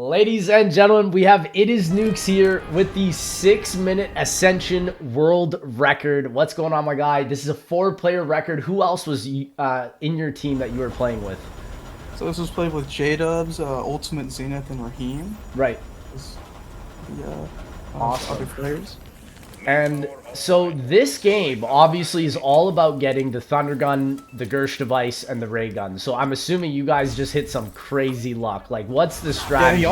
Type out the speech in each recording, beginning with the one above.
Ladies and gentlemen, we have It Is Nukes here with the 6-minute Ascension world record. What's going on, my guy? This is a 4-player record. Who else was in your team that you were playing with? So this was played with J-Dubs, Ultimate Zenith, and Raheem. Right. The awesome. other players. And so this game obviously is all about getting the Thunder Gun, the Gersh device, and the Ray Gun. So I'm assuming you guys just hit some crazy luck. Like, what's the strategy? Yeah,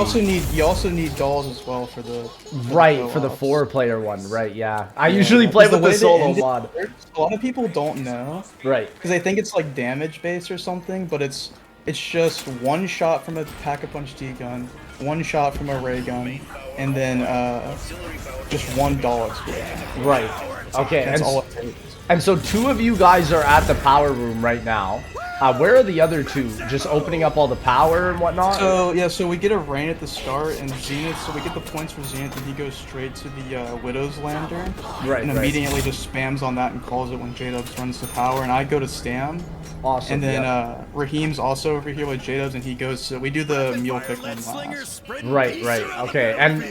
you also need dolls as well for the for the 4-player one. Right? Yeah. I usually play with the solo mod. A lot of people don't know. Right. Because they think it's like damage based or something, but it's just one shot from a Pack-a-Punch D-Gun, one shot from a Ray Gun, and then just one doll explosion. Right. Okay. That's all it takes. And so 2 of you guys are at the power room right now. Where are the other 2? Just opening up all the power and whatnot? So, yeah, so we get a rain at the start, and Zenith, so we get the points for Zenith, and he goes straight to the Widow's Lantern. Right, and immediately just spams on that and calls it when J-Dubs runs to power, and I go to Stam. Awesome. And then Raheem's also over here with J-Dubs, and he goes to, we do the mule pick one last. Right, okay. And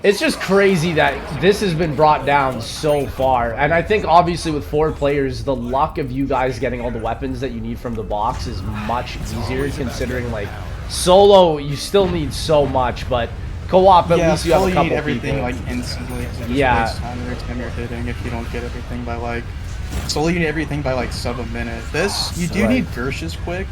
it's just crazy that this has been brought down so far. And I think obviously with 4 players, the luck of you guys getting all the weapons that you need from the box is much easier, considering like solo you still need so much, but co-op at least you have a couple need everything people. Like instantly. Yeah. Waste time every time you're hitting if you don't get everything by like. Solo you need everything by like sub a minute. This you do need Gershes quick.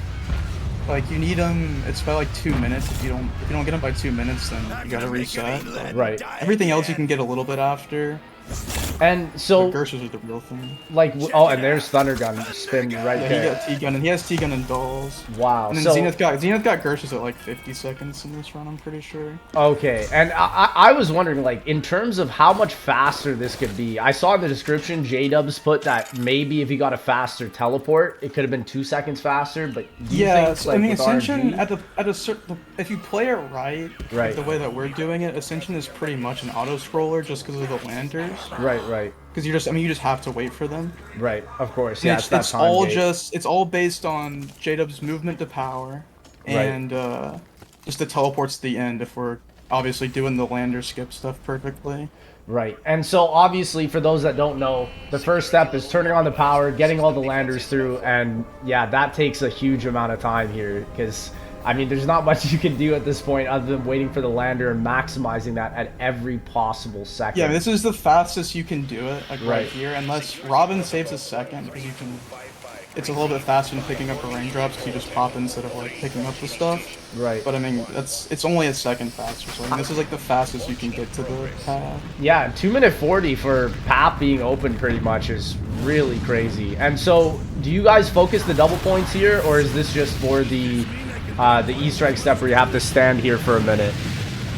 Like you need them. It's by like 2 minutes. If you don't get them by 2 minutes, then you gotta reset. Right. Everything else you can get a little bit after. And so Gershes are the real thing. Like, oh, and there's Thunder Gun spin right there. Yeah, he got T-Gun, and he has T-Gun and dolls. Wow. And then so, Zenith got Gershes at like 50 seconds in this run, I'm pretty sure. Okay, and I was wondering, like, in terms of how much faster this could be. I saw in the description J-Dubs put that maybe if he got a faster teleport, it could have been 2 seconds faster. But do you think, so, like, I mean, with Ascension RNG, at a certain, if you play it right, like the way that we're doing it, Ascension is pretty much an auto scroller just because of the landers. Right. Because you just have to wait for them. Right, of course. Yeah, it's all it's all based on J-Dub's movement to power, and just the teleports to the end if we're obviously doing the lander skip stuff perfectly. Right, and so obviously for those that don't know, the first step is turning on the power, getting all the landers through, and yeah, that takes a huge amount of time here because. I mean, there's not much you can do at this point other than waiting for the lander and maximizing that at every possible second. Yeah, this is the fastest you can do it, like right here, unless Robin saves a second, because you can. It's a little bit faster than picking up the raindrops, because you just pop instead of like picking up the stuff. Right. But I mean, it's only a second faster, so I mean, this is like the fastest you can get to the pad. Yeah, 2:40 for PAP being open pretty much is really crazy. And so, do you guys focus the double points here, or is this just for the Easter egg step where you have to stand here for a minute?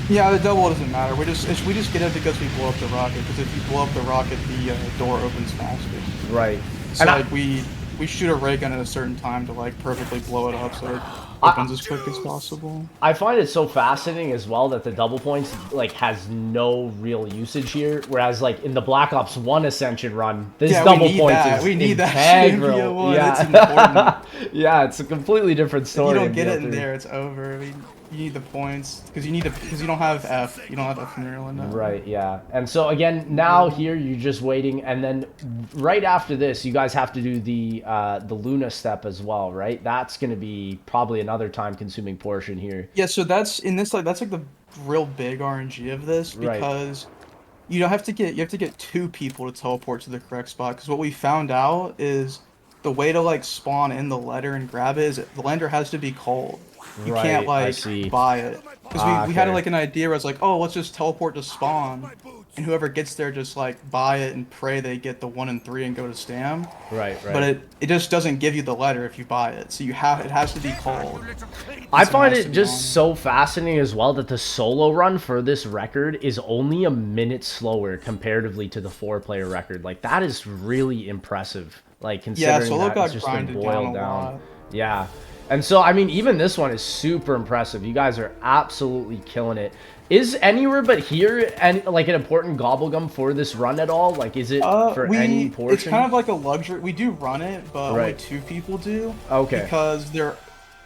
Yeah, the double doesn't matter. We just get it because we blow up the rocket. Because if you blow up the rocket, the door opens faster. Right. So and like we shoot a ray gun at a certain time to like perfectly blow it up so it opens as quick as possible. I find it so fascinating as well that the double points like has no real usage here, whereas like in the Black Ops 1 Ascension run, this double points is we need integral. That. It's important. Yeah, it's a completely different story. If you don't get it in there, it's over. I mean, you need the points because you don't have F. You don't have F in your window. Right. Yeah. And so again, now here you're just waiting, and then right after this, you guys have to do the Luna step as well, right? That's going to be probably another time-consuming portion here. Yeah. So that's in this that's like the real big RNG of this because you have to get 2 people to teleport to the correct spot because what we found out is the way to like spawn in the letter and grab it is the lander has to be cold. You can't like buy it because we had like an idea where it's like, oh, let's just teleport to spawn, and whoever gets there just like buy it and pray they get the 1 and 3 and go to Stam. Right. But it just doesn't give you the letter if you buy it, so it has to be cold. I find it just so fascinating as well that the solo run for this record is only a minute slower comparatively to the 4-player record. Like that is really impressive. Like considering solo that got it's just been grinded boiled down. Yeah. And so, I mean, even this one is super impressive. You guys are absolutely killing it. Is Anywhere But Here and like an important gobblegum for this run at all? Like, is it for any portion? It's kind of like a luxury. We do run it, but only 2 people do. Okay. Because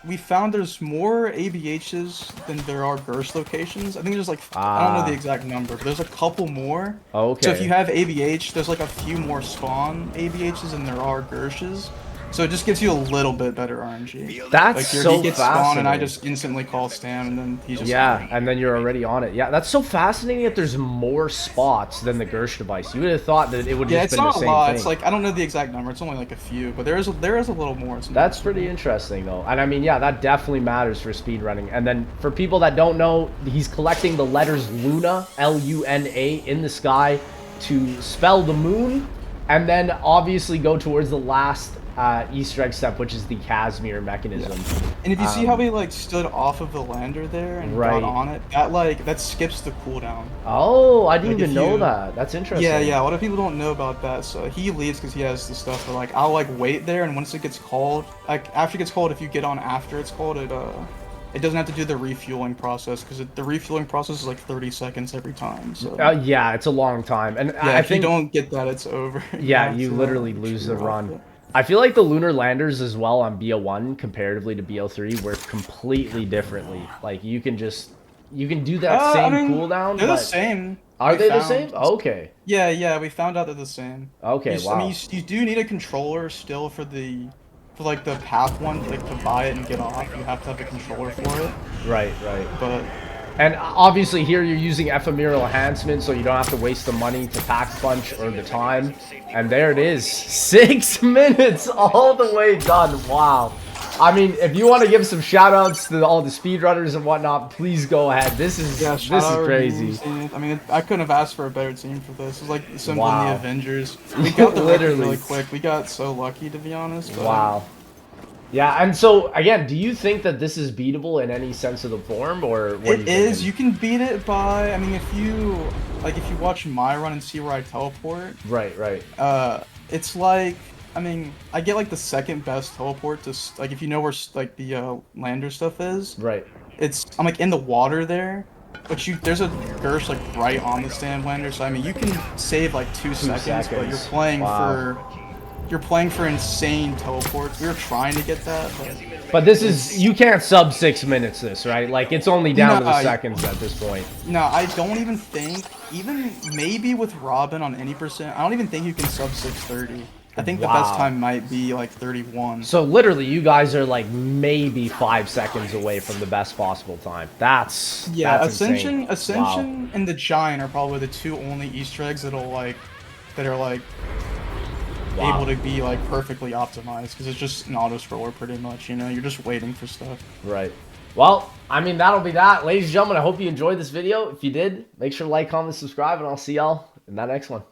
we found there's more ABHs than there are Gersh locations. I think there's like, I don't know Ah, the exact number, but there's a couple more. So if you okay. have ABH, there's like a few more spawn ABHs than there are Gershes. So it just gives you a little bit better RNG. That's Like here, he so gets spawn, and I fascinating. just instantly call Stam, and then he's just Yeah, like, and then you're already on it. Yeah, that's so fascinating that there's more spots than the Gersh device. You would have thought that it would yeah, just it's been the not a same lot. It's thing. like I don't know the exact number. It's only like a few, but there is a little more. It's That's pretty noticeable. interesting, though. And I mean, yeah, that definitely matters for speedrunning. And then for people that don't know, he's collecting the letters Luna, Luna, in the sky to spell the moon, and then obviously go towards the last Easter egg step, which is the Casimir Yeah. mechanism. And if you see how he like stood off of the lander there and got Right. on it, that skips the cooldown. Oh, I didn't Like even if know you that. That's interesting. yeah, a lot of people don't know about that. So he leaves because he has the stuff where like I'll like wait there, and once it gets called, like after it gets called, if you get on after it's called, it doesn't have to do the refueling process because the refueling process is like 30 seconds every time. So Yeah, it's a long time. And yeah, I if you think, don't get that, it's over. You yeah, have you to literally make sure lose the you're off run. it. I feel like the lunar landers as well on BO1 comparatively to BO3 work completely differently. Like you can do that I same mean, cooldown, they're the but same. are We they the same? found. Okay. Yeah, we found out they're the same. Okay, I mean, wow. you do need a controller still for like the path one, like to buy it and get off. You have to have a controller for it. Right, right. But And obviously here you're using ephemeral enhancement, so you don't have to waste the money to pack punch or the time. And there it is. 6 minutes all the way done. Wow. I mean, if you want to give some shout outs to all the speedrunners and whatnot, please go ahead. This is yeah, shout this is out our crazy. team. I mean, I couldn't have asked for a better team for this. It's like assembling the Wow. Avengers. We got the record Literally. really quick. We got so lucky, to be honest. But Wow. Yeah, and so again, do you think that this is beatable in any sense of the form, or what are you it is. thinking? You can beat it by. I mean, if you watch my run and see where I teleport, Right, right. it's like, I mean, I get like the second best teleport to like if you know where like the lander stuff is. Right. I'm like in the water there, but there's a Gersh like right on the stand lander, so I mean you can save like 2 seconds, but Wow. you're playing for insane teleports. We were trying to get that, But this is, it's you can't sub 6 minutes this, right? Like, it's only down to the nah, seconds at this point. no, I don't even think, even maybe with Robin on any percent, I don't even think you can sub 630. I think the best Wow. time might be like 31. So literally, you guys are like maybe 5 seconds away from the best possible time. Yeah, That's insane. Wow. Ascension, and the Giant are probably the two only Easter eggs that are like Wow. able to be like perfectly optimized because it's just an auto scroller pretty much. You know, you're just waiting for stuff. Right. Well, I mean, that'll be that. Ladies and gentlemen, I hope you enjoyed this video. If you did, make sure to like, comment, subscribe, and I'll see y'all in that next one.